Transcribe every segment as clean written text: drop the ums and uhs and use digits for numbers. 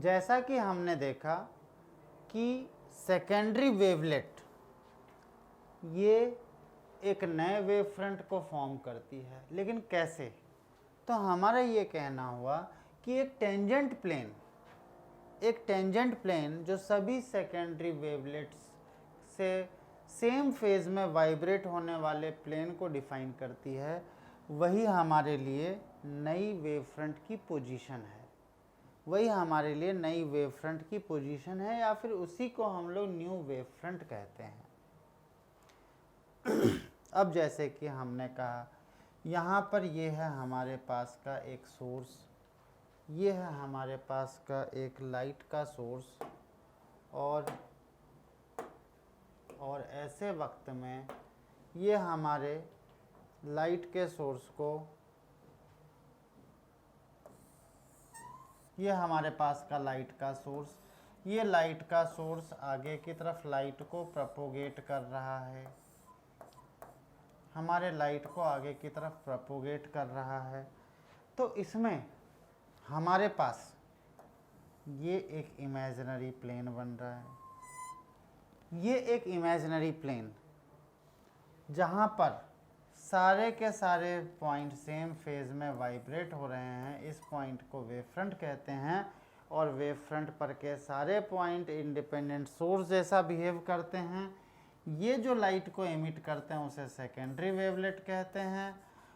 जैसा कि हमने देखा कि सेकेंडरी वेवलेट ये एक नए वेव फ्रंट को फॉर्म करती है, लेकिन कैसे? तो हमारा ये कहना हुआ कि एक टेंजेंट प्लेन जो सभी सेकेंडरी वेवलेट्स से सेम फेज में वाइब्रेट होने वाले प्लेन को डिफाइन करती है, वही हमारे लिए नई वेव फ्रंट की पोजीशन है। वही हमारे लिए नई वेव फ्रंट की पोजीशन है, या फिर उसी को हम लोग न्यू वेव फ्रंट कहते हैं। अब जैसे कि हमने कहा, यहाँ पर ये है हमारे पास का एक सोर्स, ये है हमारे पास का एक लाइट का सोर्स, और ऐसे वक्त में ये हमारे लाइट के सोर्स को, ये हमारे पास का लाइट का सोर्स, ये लाइट का सोर्स आगे की तरफ लाइट को प्रोपोगेट कर रहा है, हमारे लाइट को आगे की तरफ प्रोपोगेट कर रहा है। तो इसमें हमारे पास ये एक इमेजिनरी प्लेन बन रहा है। ये एक इमेजिनरी प्लेन जहाँ पर सारे के सारे पॉइंट सेम फेज में वाइब्रेट हो रहे हैं, इस पॉइंट को वेव फ्रंट कहते हैं। और वेव फ्रंट पर के सारे पॉइंट इंडिपेंडेंट सोर्स जैसा बिहेव करते हैं। ये जो लाइट को एमिट करते हैं उसे सेकेंडरी वेवलेट कहते हैं।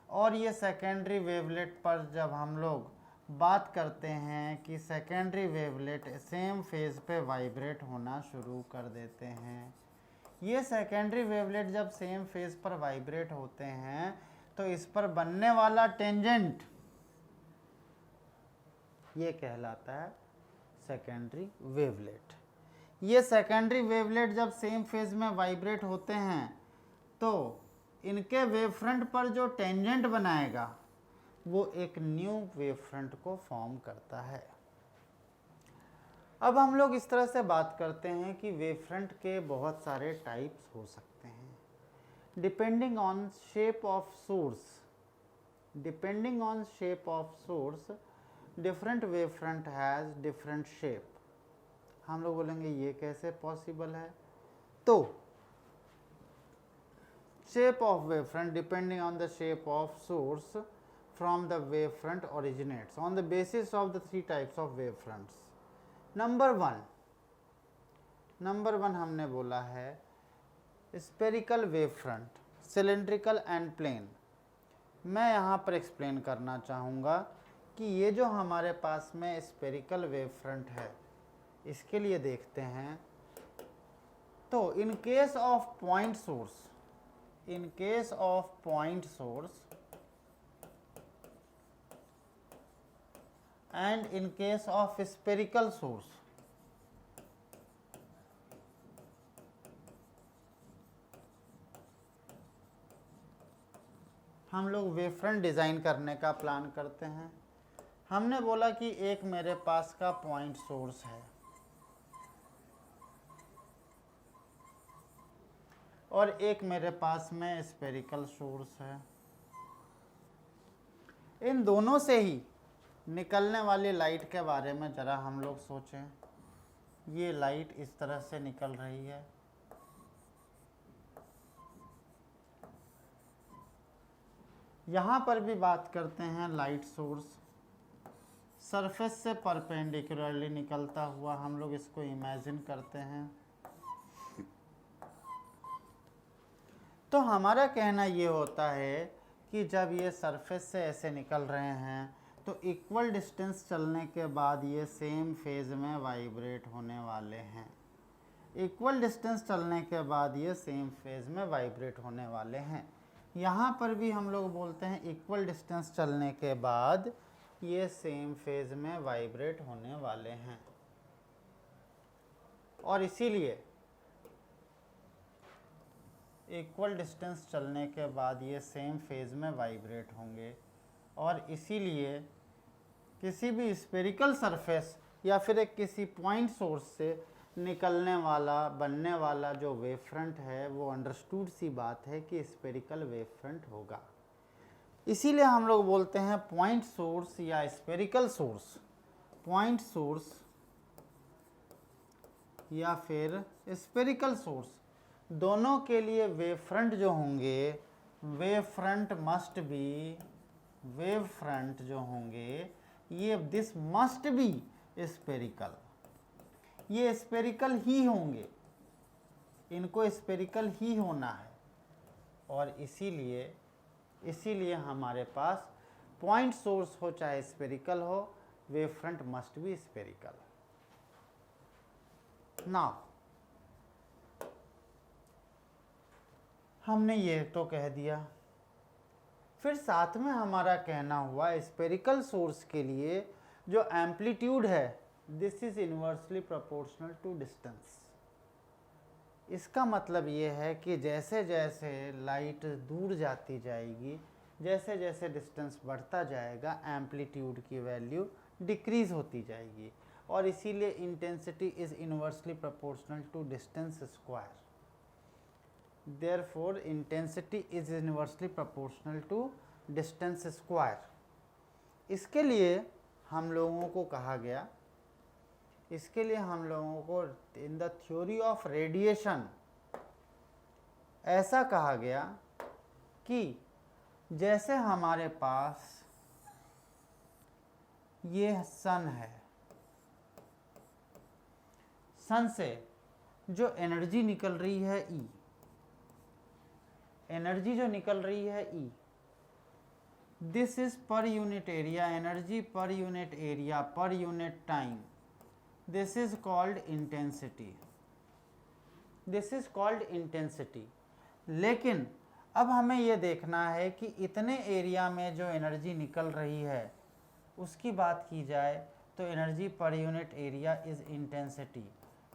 और ये सेकेंडरी वेवलेट पर जब हम लोग बात करते हैं कि सेकेंडरी वेवलेट सेम फेज पे वाइब्रेट होना शुरू कर देते हैं, ये सेकेंडरी वेवलेट जब सेम फेज पर वाइब्रेट होते हैं तो इस पर बनने वाला टेंजेंट ये कहलाता है सेकेंडरी वेवलेट। ये सेकेंडरी वेवलेट जब सेम फेज में वाइब्रेट होते हैं तो इनके वेव फ्रंट पर जो टेंजेंट बनाएगा वो एक न्यू वेव फ्रंट को फॉर्म करता है। अब हम लोग इस तरह से बात करते हैं कि वेव फ्रंट के बहुत सारे टाइप्स हो सकते हैं। Depending on shape of source, different wave front has different shape. हम लोग बोलेंगे ये कैसे पॉसिबल है? तो shape of wave front depending on the shape of source from the wave front originates on the basis of the three types of wave fronts. Number one हमने बोला है spherical wave front, cylindrical and plane. मैं यहाँ पर explain करना चाहूँगा कि ये जो हमारे पास में स्पेरिकल वेव फ्रंट है, इसके लिए देखते हैं तो in case of point source and in case of spherical source, हम लोग वेव फ्रंट डिज़ाइन करने का प्लान करते हैं। हमने बोला कि एक मेरे पास का पॉइंट सोर्स है और एक मेरे पास में स्फेरिकल सोर्स है। इन दोनों से ही निकलने वाली लाइट के बारे में ज़रा हम लोग सोचें। ये लाइट इस तरह से निकल रही है, यहाँ पर भी बात करते हैं लाइट सोर्स सरफेस से परपेंडिकुलरली निकलता हुआ, हम लोग इसको इमेजिन करते हैं। तो हमारा कहना ये होता है कि जब ये सरफेस से ऐसे निकल रहे हैं तो इक्वल डिस्टेंस चलने के बाद ये सेम फेज में वाइब्रेट होने वाले हैं। इक्वल डिस्टेंस चलने के बाद ये सेम फेज में वाइब्रेट होने वाले हैं। यहाँ पर भी हम लोग बोलते हैं इक्वल डिस्टेंस चलने के बाद ये सेम फेज में वाइब्रेट होने वाले हैं, और इसीलिए इक्वल डिस्टेंस चलने के बाद ये सेम फेज में वाइब्रेट होंगे। और इसीलिए किसी भी स्फेरिकल सरफेस या फिर एक किसी पॉइंट सोर्स से निकलने वाला बनने वाला जो वेव फ्रंट है वो अंडरस्टूड सी बात है कि स्फेरिकल वेव फ्रंट होगा। इसीलिए हम लोग बोलते हैं पॉइंट सोर्स या स्फेरिकल सोर्स। पॉइंट सोर्स या फिर स्फेरिकल सोर्स, दोनों के लिए वेव फ्रंट जो होंगे, wave front must be, wave front जो होंगे ये दिस मस्ट बी स्फेरिकल, ये स्फेरिकल ही होंगे, इनको स्फेरिकल ही होना है। और इसीलिए हमारे पास पॉइंट सोर्स हो चाहे स्फेरिकल हो, wave front must be spherical. Now हमने ये तो कह दिया, फिर साथ में हमारा कहना हुआ स्फेरिकल सोर्स के लिए जो एम्पलीट्यूड है this is inversely proportional to distance. इसका मतलब ये है कि जैसे जैसे लाइट दूर जाती जाएगी, जैसे जैसे डिस्टेंस बढ़ता जाएगा, एम्पलीट्यूड की वैल्यू डिक्रीज होती जाएगी, और इसीलिए intensity is inversely proportional to distance square. Therefore, intensity is inversely proportional to distance square। इसके लिए हम लोगों को कहा गया, इसके लिए हम लोगों को in the theory of radiation ऐसा कहा गया कि जैसे हमारे पास ये सन है, सन से जो एनर्जी निकल रही है E, एनर्जी जो निकल रही है E, this is per unit area, energy per unit area per unit time, this is called intensity, this is called intensity. लेकिन अब हमें यह देखना है कि इतने एरिया में जो एनर्जी निकल रही है उसकी बात की जाए तो energy per unit area is intensity,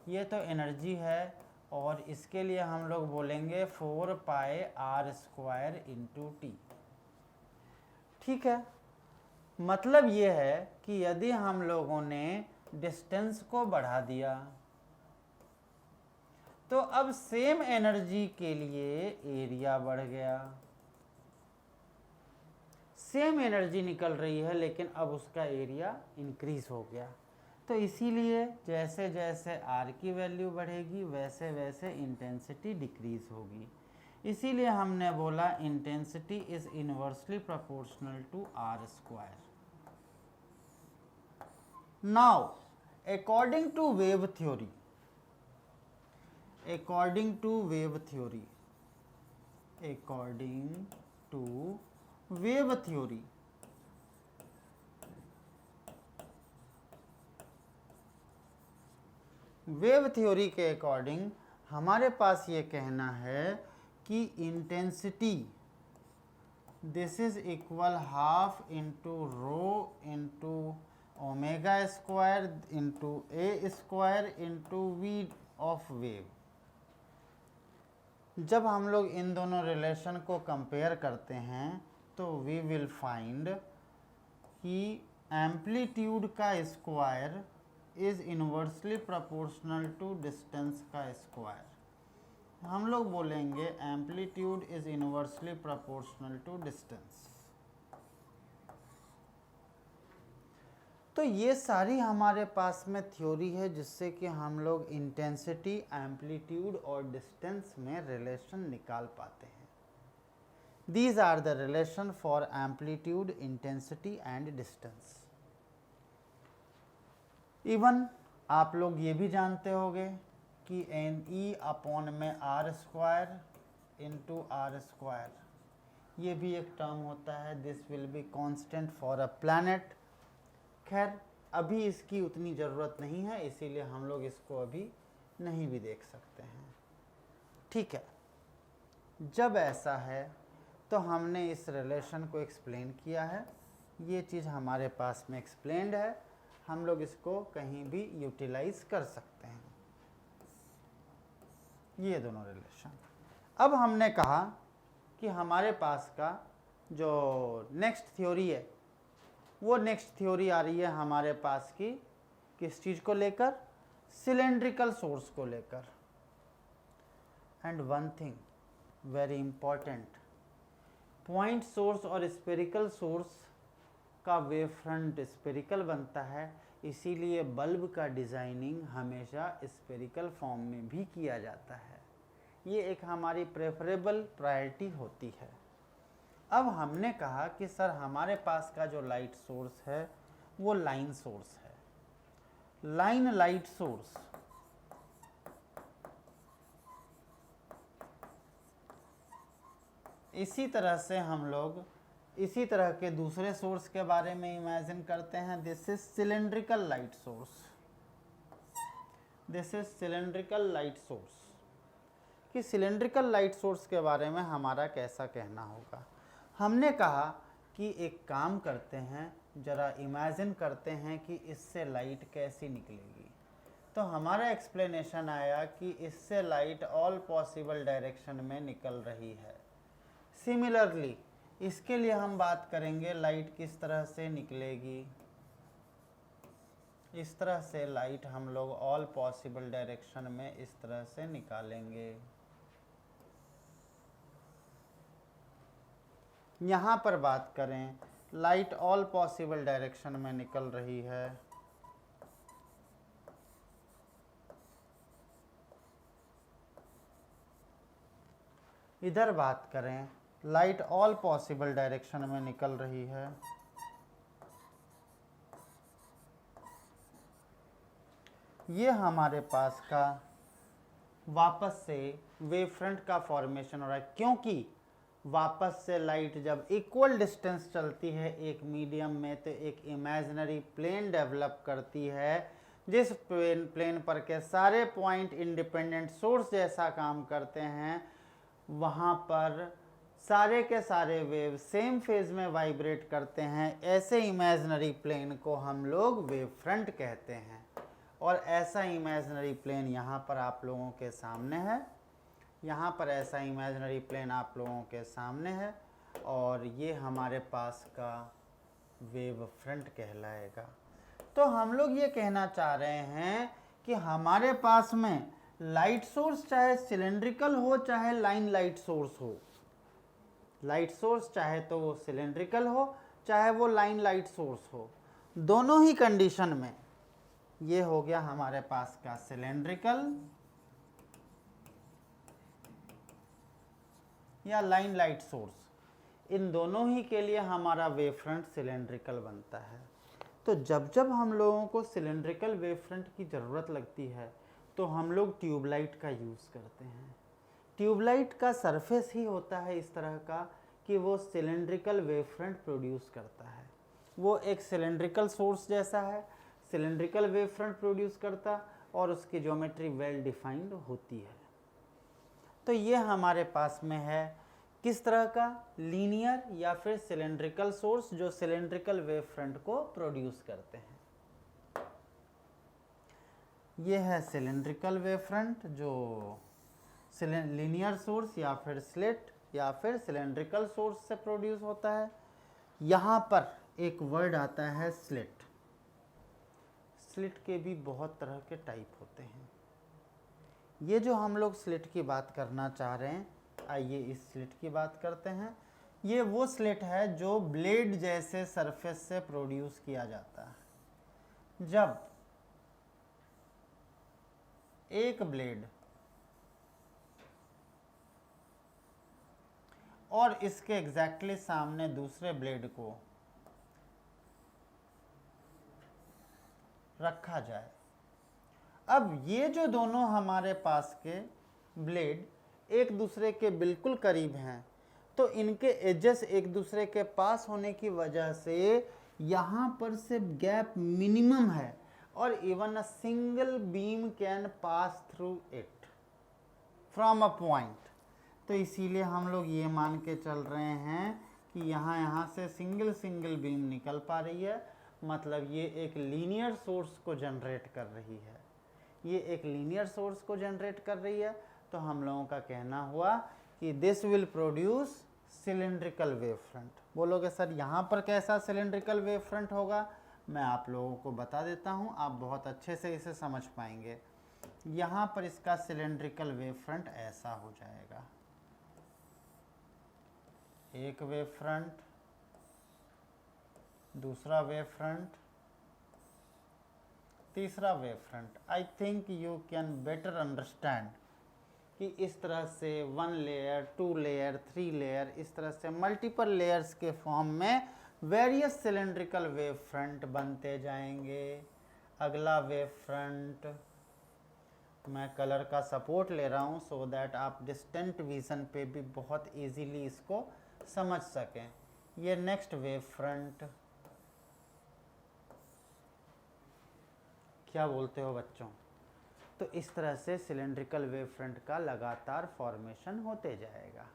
ये तो एनर्जी है, और इसके लिए हम लोग बोलेंगे 4 पाई आर स्क्वायर इंटू टी। ठीक है, मतलब ये है कि यदि हम लोगों ने डिस्टेंस को बढ़ा दिया तो अब सेम एनर्जी के लिए एरिया बढ़ गया, सेम एनर्जी निकल रही है लेकिन अब उसका एरिया इंक्रीज हो गया। तो इसीलिए जैसे जैसे आर की वैल्यू बढ़ेगी वैसे वैसे इंटेंसिटी डिक्रीज होगी, इसीलिए हमने बोला intensity is inversely proportional to R square. Now according to wave theory, according to wave theory, according to wave theory, wave theory के अकॉर्डिंग हमारे पास ये कहना है कि intensity this is equal half into rho into omega square into A square into V of wave. जब हम लोग इन दोनों रिलेशन को कंपेयर करते हैं तो वी विल फाइंड कि एम्पलीट्यूड का square is inversely proportional to distance का स्क्वायर। हम लोग बोलेंगे amplitude is inversely proportional to distance. तो ये सारी हमारे पास में थ्योरी है जिससे कि हम लोग इंटेंसिटी, एम्पलीट्यूड और डिस्टेंस में रिलेशन निकाल पाते हैं। These are the relation for amplitude, intensity and distance. Even आप लोग ये भी जानते होंगे कि एन ई अपॉन में R square into R square, ये भी एक टर्म होता है, this will be constant for a planet. खैर अभी इसकी उतनी ज़रूरत नहीं है, इसीलिए हम लोग इसको अभी नहीं भी देख सकते हैं। ठीक है, जब ऐसा है तो हमने इस रिलेशन को एक्सप्लेन किया है, ये चीज़ हमारे पास में एक्सप्लेन्ड है, हम लोग इसको कहीं भी यूटिलाइज कर सकते हैं, ये दोनों रिलेशन। अब हमने कहा कि हमारे पास का जो नेक्स्ट थ्योरी है वो नेक्स्ट थ्योरी आ रही है हमारे पास की किस चीज़ को लेकर, सिलेंड्रिकल सोर्स को लेकर। And one thing very important, point source और स्फेरिकल सोर्स का वेव फ्रंट स्फेरिकल बनता है, इसीलिए बल्ब का डिज़ाइनिंग हमेशा स्फेरिकल फॉर्म में भी किया जाता है। ये एक हमारी प्रेफरेबल प्रायोरिटी होती है। अब हमने कहा कि सर हमारे पास का जो लाइट सोर्स है वो लाइन सोर्स है। लाइन लाइट सोर्स इसी तरह से हम लोग इसी तरह के दूसरे सोर्स के बारे में इमेजिन करते हैं। This is cylindrical light source. This is cylindrical light source. कि सिलेंड्रिकल लाइट सोर्स के बारे में हमारा कैसा कहना होगा। हमने कहा कि एक काम करते हैं, ज़रा इमेजिन करते हैं कि इससे लाइट कैसी निकलेगी। तो हमारा एक्सप्लेनेशन आया कि इससे लाइट ऑल पॉसिबल डायरेक्शन में निकल रही है। सिमिलरली इसके लिए हम बात करेंगे लाइट किस तरह से निकलेगी। इस तरह से लाइट हम लोग ऑल पॉसिबल डायरेक्शन में इस तरह से निकालेंगे। यहाँ पर बात करें, लाइट ऑल पॉसिबल डायरेक्शन में निकल रही है। इधर बात करें, लाइट ऑल पॉसिबल डायरेक्शन में निकल रही है। ये हमारे पास का वापस से वेव फ्रंट का फॉर्मेशन हो रहा है, क्योंकि वापस से लाइट जब इक्वल डिस्टेंस चलती है एक मीडियम में तो एक इमेजिनरी प्लेन डेवलप करती है, जिस प्लेन पर के सारे पॉइंट इंडिपेंडेंट सोर्स जैसा काम करते हैं। वहाँ पर सारे के सारे वेव सेम फेज में वाइब्रेट करते हैं। ऐसे इमेजिनरी प्लेन को हम लोग वेव फ्रंट कहते हैं। और ऐसा इमेजिनरी प्लेन यहाँ पर आप लोगों के सामने है। यहाँ पर ऐसा इमेजिनरी प्लेन आप लोगों के सामने है और ये हमारे पास का वेव फ्रंट कहलाएगा। तो हम लोग ये कहना चाह रहे हैं कि हमारे पास में लाइट सोर्स चाहे सिलेंड्रिकल हो चाहे लाइन लाइट सोर्स हो, लाइट सोर्स चाहे तो वो सिलेंड्रिकल हो चाहे वो लाइन लाइट सोर्स हो, दोनों ही कंडीशन में ये हो गया हमारे पास का सिलेंड्रिकल या लाइन लाइट सोर्स। इन दोनों ही के लिए हमारा वेव फ्रंट सिलेंड्रिकल बनता है। तो जब जब हम लोगों को सिलेंड्रिकल वेव फ्रंट की ज़रूरत लगती है तो हम लोग ट्यूबलाइट का यूज़ करते हैं। ट्यूबलाइट का सरफेस ही होता है इस तरह का कि वो सिलेंड्रिकल वेव फ्रंट प्रोड्यूस करता है। वो एक सिलेंड्रिकल सोर्स जैसा है, सिलेंड्रिकल वेव फ्रंट प्रोड्यूस करता और उसकी ज्योमेट्री वेल डिफाइंड होती है। तो ये हमारे पास में है किस तरह का, लीनियर या फिर सिलेंड्रिकल सोर्स जो सिलेंड्रिकल वेव फ्रंट को प्रोड्यूस करते हैं। ये है सिलेंड्रिकल वेव फ्रंट जो लीनियर सोर्स या फिर स्लिट या फिर सिलेंड्रिकल सोर्स से प्रोड्यूस होता है। यहाँ पर एक वर्ड आता है स्लिट। स्लिट के भी बहुत तरह के टाइप होते हैं। ये जो हम लोग स्लिट की बात करना चाह रहे हैं, आइए इस स्लिट की बात करते हैं। ये वो स्लिट है जो ब्लेड जैसे सरफेस से प्रोड्यूस किया जाता है। जब एक ब्लेड और इसके एग्जैक्टली सामने दूसरे ब्लेड को रखा जाए, अब ये जो दोनों हमारे पास के ब्लेड एक दूसरे के बिल्कुल करीब हैं, तो इनके एजेस एक दूसरे के पास होने की वजह से यहाँ पर से गैप मिनिमम है और even a single beam can pass through it from a point. तो इसीलिए हम लोग ये मान के चल रहे हैं कि यहाँ से सिंगल बीम निकल पा रही है, मतलब ये एक लीनियर सोर्स को जनरेट कर रही है। ये एक लीनियर सोर्स को जनरेट कर रही है। तो हम लोगों का कहना हुआ कि this will produce cylindrical wave front. बोलोगे सर यहाँ पर कैसा सिलेंड्रिकल वेव फ्रंट होगा, मैं आप लोगों को बता देता हूँ, आप बहुत अच्छे से इसे समझ पाएंगे। यहाँ पर इसका सिलेंड्रिकल वेव फ्रंट ऐसा हो जाएगा, एक वेव फ्रंट, दूसरा वेव फ्रंट, तीसरा wave front, I think you can better understand कि इस तरह से 1 लेयर, 2 लेयर, 3 लेयर, इस तरह से मल्टीपल लेयर्स के फॉर्म में वेरियस सिलेंड्रिकल वेव फ्रंट बनते जाएंगे। अगला वेव फ्रंट, मैं कलर का सपोर्ट ले रहा हूँ सो दैट आप डिस्टेंट विजन पे भी बहुत इजीली इसको समझ सकें। ये नेक्स्ट वेव फ्रंट, क्या बोलते हो बच्चों? तो इस तरह से सिलेंड्रिकल वेव फ्रंट का लगातार फॉर्मेशन होते जाएगा।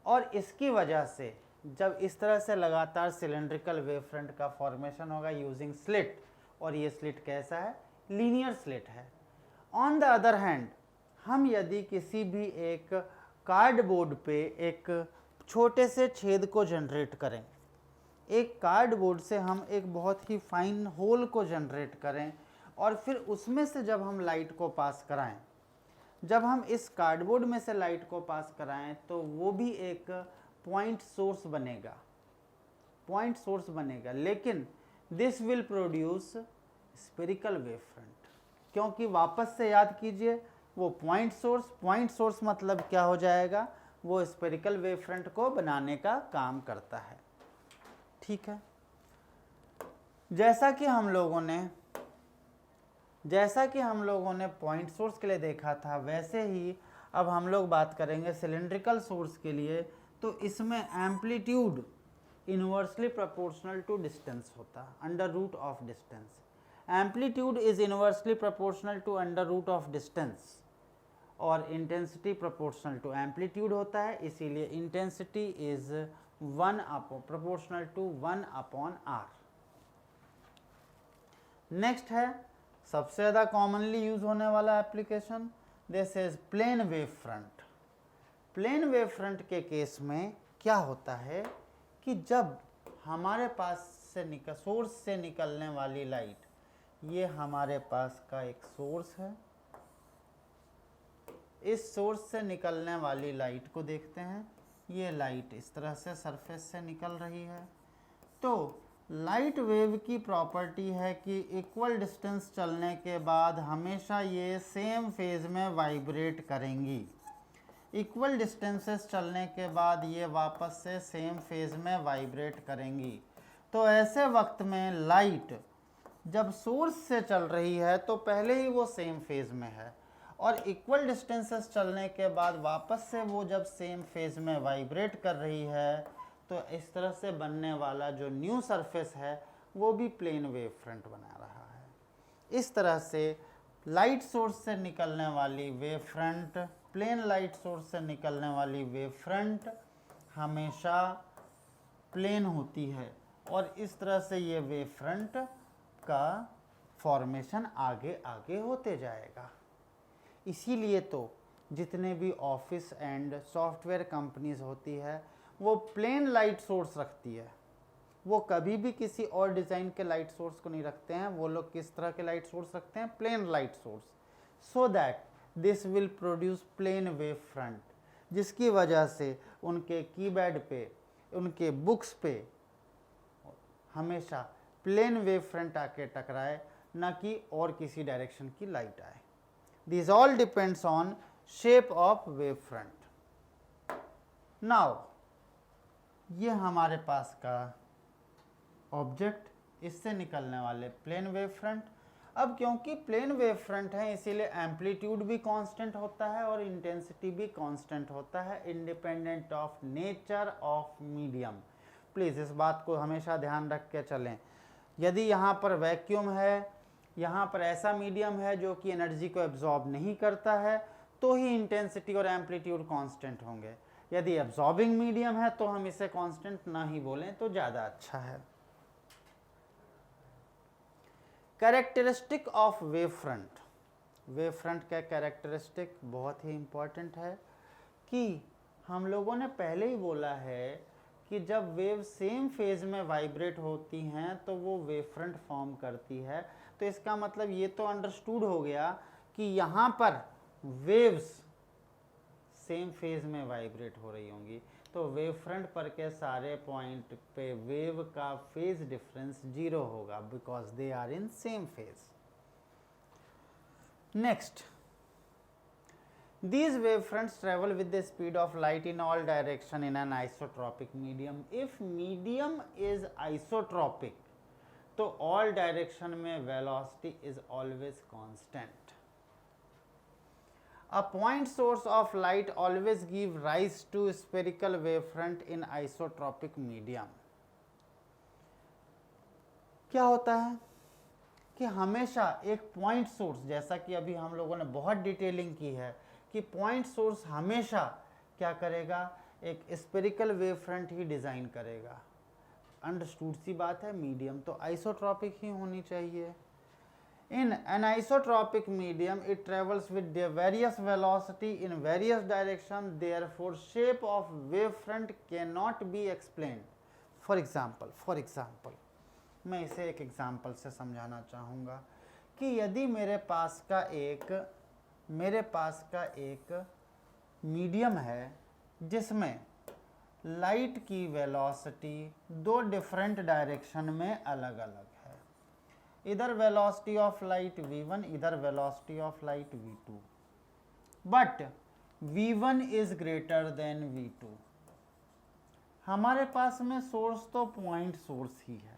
और इसकी वजह से जब इस तरह से लगातार सिलेंड्रिकल वेव फ्रंट का फॉर्मेशन होगा यूजिंग स्लिट, और ये स्लिट कैसा है? लीनियर स्लिट है। ऑन द अदर हैंड, हम यदि किसी भी एक कार्डबोर्ड पे एक छोटे से छेद को जनरेट करें, एक कार्डबोर्ड से हम एक बहुत ही फाइन होल को जनरेट करें और फिर उसमें से जब हम लाइट को पास कराएं, जब हम इस कार्डबोर्ड में से लाइट को पास कराएं तो वो भी एक पॉइंट सोर्स बनेगा, पॉइंट सोर्स बनेगा, लेकिन this will produce spherical wave front. क्योंकि वापस से याद कीजिए, वो पॉइंट सोर्स मतलब क्या हो जाएगा? वो स्फेरिकल वेव फ्रंट को बनाने का काम करता है। ठीक है, जैसा कि हम लोगों ने पॉइंट सोर्स के लिए देखा था, वैसे ही अब हम लोग बात करेंगे सिलेंड्रिकल सोर्स के लिए। तो इसमें amplitude inversely proportional to distance होता, under root of distance. Amplitude is inversely proportional to under root of distance, और इंटेंसिटी प्रोपोर्शनल टू एम्पलीट्यूड होता है, इसीलिए intensity is 1 proportional to 1/r। Next है सबसे ज़्यादा कॉमनली यूज होने वाला application, this is plane wave front. Plane wave front के केस में क्या होता है कि जब हमारे पास से सोर्स से निकलने वाली लाइट, ये हमारे पास का एक सोर्स है, इस सोर्स से निकलने वाली लाइट को देखते हैं, ये लाइट इस तरह से सरफेस से निकल रही है। तो लाइट वेव की प्रॉपर्टी है कि इक्वल डिस्टेंस चलने के बाद हमेशा ये सेम फेज में वाइब्रेट करेंगी। इक्वल डिस्टेंसेस चलने के बाद ये वापस से सेम फेज में वाइब्रेट करेंगी। तो ऐसे वक्त में लाइट जब सोर्स से चल रही है तो पहले ही वो सेम फेज में है, और इक्वल डिस्टेंसेस चलने के बाद वापस से वो जब सेम फेज में वाइब्रेट कर रही है, तो इस तरह से बनने वाला जो न्यू सरफेस है वो भी प्लेन वेव फ्रंट बना रहा है। इस तरह से लाइट सोर्स से निकलने वाली wave front, plane light source से निकलने वाली वेव फ्रंट हमेशा प्लेन होती है, और इस तरह से ये वेव फ्रंट का फॉर्मेशन आगे आगे होते जाएगा। इसीलिए तो जितने भी ऑफिस एंड सॉफ्टवेयर कंपनीज होती है वो प्लेन लाइट सोर्स रखती है, वो कभी भी किसी और डिज़ाइन के लाइट सोर्स को नहीं रखते हैं। वो लोग किस तरह के लाइट सोर्स रखते हैं? Plane light source, so that this will produce plane wave front, जिसकी वजह से उनके कीपैड पे, उनके बुक्स पे हमेशा प्लेन वेव फ्रंट आके टकराए, न कि और किसी डायरेक्शन की लाइट आए। This all depends on shape of wave front. Now ये हमारे पास का ऑब्जेक्ट, इससे निकलने वाले प्लेन वेव फ्रंट। अब क्योंकि प्लेन वेव फ्रंट है इसीलिए एम्पलीट्यूड भी कांस्टेंट होता है और इंटेंसिटी भी कांस्टेंट होता है, independent of nature of medium. Please इस बात को हमेशा ध्यान रख के चलें। यदि यहाँ पर वैक्यूम है, यहाँ पर ऐसा मीडियम है जो कि एनर्जी को एब्जॉर्ब नहीं करता है, तो ही इंटेंसिटी और एम्पलीट्यूड कांस्टेंट होंगे। यदि एब्जॉर्बिंग मीडियम है तो हम इसे कांस्टेंट ना ही बोलें तो ज़्यादा अच्छा है। Characteristic of wave front. Wave front का कैरेक्टरिस्टिक बहुत ही इम्पॉर्टेंट है कि हम लोगों ने पहले ही बोला है कि जब वेव सेम फेज में वाइब्रेट होती हैं तो वो वेव फ्रंट फॉर्म करती है। तो इसका मतलब ये तो अंडरस्टूड हो गया कि यहाँ पर वेव्स सेम फेज में वाइब्रेट हो रही होंगी, तो वेव फ्रंट पर के सारे पॉइंट पे वेव का फेज डिफरेंस 0 होगा, because they are in same phase. Next, these wave fronts travel with the speed of light in all direction in an isotropic medium. If medium is isotropic, तो all direction में velocity is always constant. A point source of light always give rise to spherical wave front in isotropic medium. क्या होता है कि हमेशा एक point source, जैसा कि अभी हम लोगों ने बहुत डिटेलिंग की है कि पॉइंट सोर्स हमेशा क्या करेगा, एक स्पेरिकल वेव फ्रंट ही डिज़ाइन करेगा। अंडरस्टूड सी बात है, मीडियम तो आइसोट्रॉपिक ही होनी चाहिए। In an isotropic medium it travels with various velocity in various direction, therefore shape of wave front can not be explained. For example मैं इसे एक एग्जाम्पल से समझाना चाहूँगा कि यदि मेरे पास का एक मीडियम है जिसमें लाइट की वेलोसिटी दो डिफरेंट डायरेक्शन में अलग अलग है, इधर वेलोसिटी ऑफ लाइट v1, इधर velocity of light v2, but v1 is greater than v2। हमारे पास में सोर्स तो पॉइंट सोर्स ही है,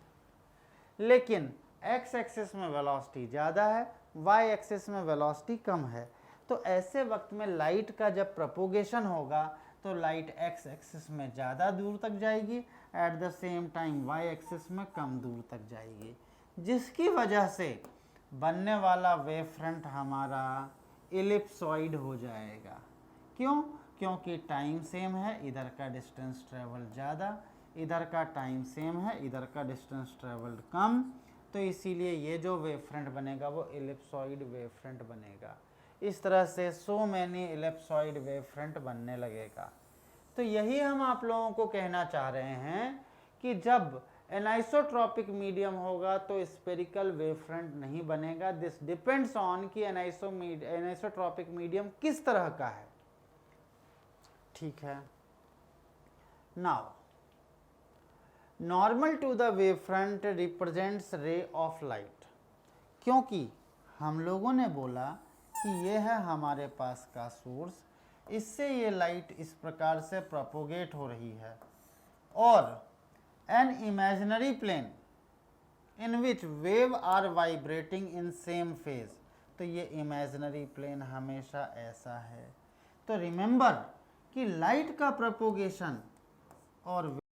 लेकिन x एक्सिस में वेलोसिटी ज़्यादा है, y एक्सिस में वेलोसिटी कम है। तो ऐसे वक्त में लाइट का जब प्रोपोगेशन होगा तो लाइट x एक्सिस में ज़्यादा दूर तक जाएगी, at the same time y axis में कम दूर तक जाएगी, जिसकी वजह से बनने वाला वेव फ्रंट हमारा एलिप्सॉइड हो जाएगा। क्यों? क्योंकि टाइम सेम है, इधर का डिस्टेंस ट्रेवल ज़्यादा, इधर का टाइम सेम है, इधर का डिस्टेंस ट्रेवल्ड कम, तो इसीलिए ये जो वेव फ्रंट बनेगा वो एलिप्सॉइड वेव फ्रंट बनेगा। इस तरह से so many ellipsoid wave front बनने लगेगा। तो यही हम आप लोगों को कहना चाह रहे हैं कि जब एनाइसोट्रॉपिक मीडियम होगा तो स्पेरिकल वेव फ्रंट नहीं बनेगा। दिस डिपेंड्स ऑन कि एनाइसोट्रॉपिक मीडियम किस तरह का है। ठीक है, now normal to the wave front represents ray of light, क्योंकि हम लोगों ने बोला कि ये है हमारे पास का सोर्स, इससे ये लाइट इस प्रकार से प्रोपोगेट हो रही है, और an imaginary plane in which wave are vibrating in same phase, तो ये इमेजिनरी प्लेन हमेशा ऐसा है। तो रिमेंबर कि लाइट का प्रोपोगेशन और